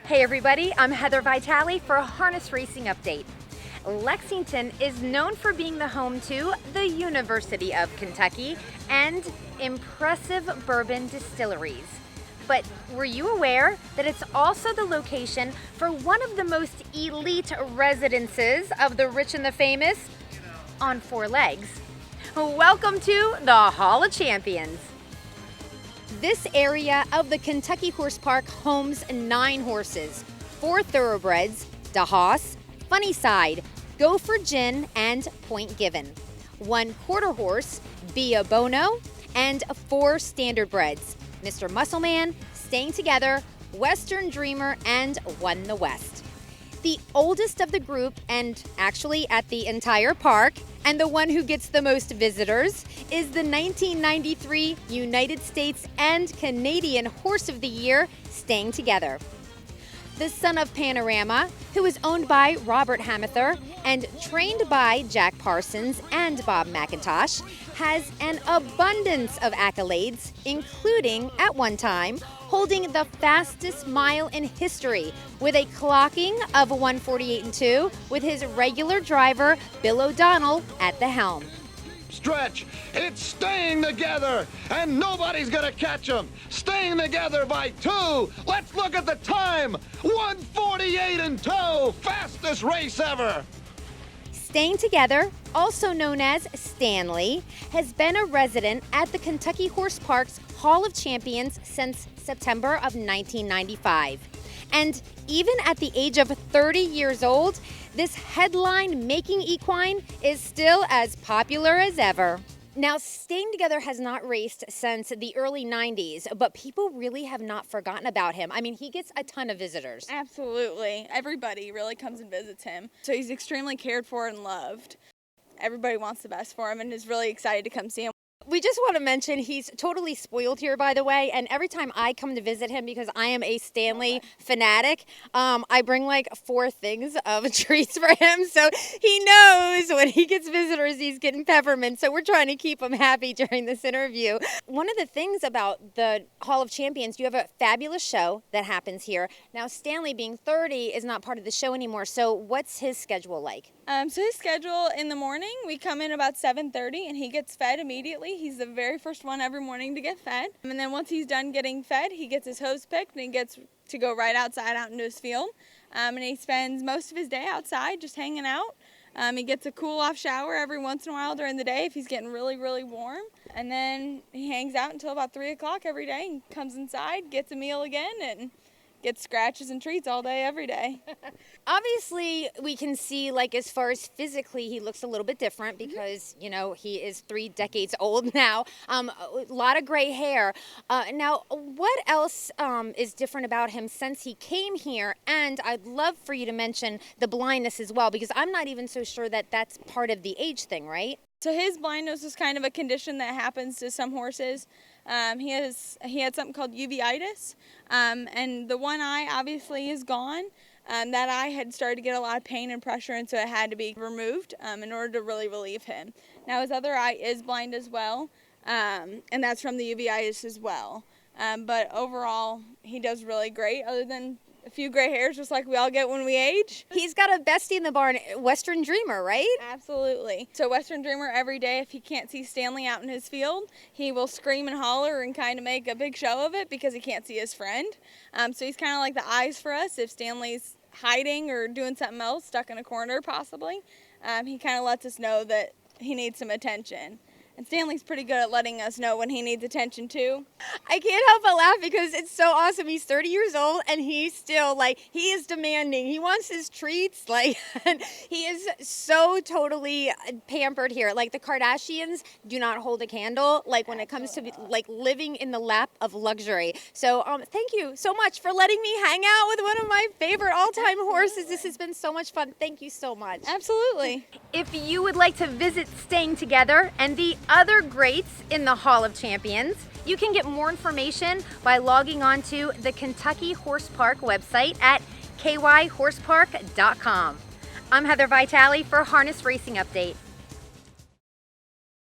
Hey everybody, I'm Heather Vitale for a Harness Racing Update. Lexington is known for being the home to the University of Kentucky and impressive bourbon distilleries. But were you aware that it's also the location for one of the most elite residences of the rich and the famous on four legs? Welcome to the Hall of Champions. This area of the Kentucky Horse Park homes 9 horses, 4 thoroughbreds, DeHaas, Funnyside, Gopher Gin, and Point Given, 1 quarter horse, Via Bono, and 4 standardbreds, Mr. Muscleman, Staying Together, Western Dreamer, and Won the West. The oldest of the group, and actually at the entire park, and the one who gets the most visitors, is the 1993 United States and Canadian Horse of the Year, Staying Together. The son of Panorama, who is owned by Robert Hamather and trained by Jack Parsons and Bob McIntosh, has an abundance of accolades, including, at one time, holding the fastest mile in history with a clocking of 1:48.2 with his regular driver, Bill O'Donnell, at the helm. Stretch, it's staying together, and nobody's gonna catch them. Staying together by 2. Let's look at the time. 1:48.2, fastest race ever. Staying Together, also known as Stanley, has been a resident at the Kentucky Horse Park's Hall of Champions since September of 1995. And even at the age of 30 years old, this headline-making equine is still as popular as ever. Now, Staying Together has not raced since the early 90s, but people really have not forgotten about him. I mean, he gets a ton of visitors. Absolutely. Everybody really comes and visits him. So he's extremely cared for and loved. Everybody wants the best for him and is really excited to come see him. We just want to mention he's totally spoiled here, by the way, and every time I come to visit him, because I am a Stanley fanatic, I bring like 4 things of treats for him, so he knows when he gets visitors, he's getting peppermint, so we're trying to keep him happy during this interview. One of the things about the Hall of Champions, you have a fabulous show that happens here. Now, Stanley, being 30, is not part of the show anymore, so what's his schedule like? So his schedule in the morning, we come in about 7:30 and he gets fed immediately. He's the very first one every morning to get fed. And then once he's done getting fed, he gets his hose picked and he gets to go right outside out into his field. And he spends most of his day outside just hanging out. He gets a cool off shower every once in a while during the day if he's getting really, really warm. And then he hangs out until about 3 o'clock every day and comes inside, gets a meal again, and gets scratches and treats all day, every day. Obviously, we can see, like, as far as physically, he looks a little bit different because, you know, he is 3 decades old now. A lot of gray hair. Now, what else is different about him since he came here? And I'd love for you to mention the blindness as well, because I'm not even so sure that that's part of the age thing, right? So his blindness is kind of a condition that happens to some horses. He had something called uveitis, and the one eye obviously is gone. That eye had started to get a lot of pain and pressure, and so it had to be removed in order to really relieve him. Now his other eye is blind as well, and that's from the uveitis as well. But overall, he does really great, other than a few gray hairs, just like we all get when we age. He's got a bestie in the barn, Western Dreamer, right? Absolutely. So Western Dreamer, every day, if he can't see Stanley out in his field, he will scream and holler and kind of make a big show of it because he can't see his friend. So he's kind of like the eyes for us. If Stanley's hiding or doing something else, stuck in a corner possibly, he kind of lets us know that he needs some attention. And Stanley's pretty good at letting us know when he needs attention, too. I can't help but laugh because it's so awesome. He's 30 years old, and he's still, like, he is demanding. He wants his treats, like, and he is so totally pampered here. Like, the Kardashians do not hold a candle, like, when it comes to, like, living in the lap of luxury. So, thank you so much for letting me hang out with one of my favorite all-time horses. This has been so much fun. Thank you so much. Absolutely. If you would like to visit Staying Together and the other greats in the Hall of Champions, you can get more information by logging on to the Kentucky Horse Park website at kyhorsepark.com. I'm Heather Vitale for Harness Racing Update.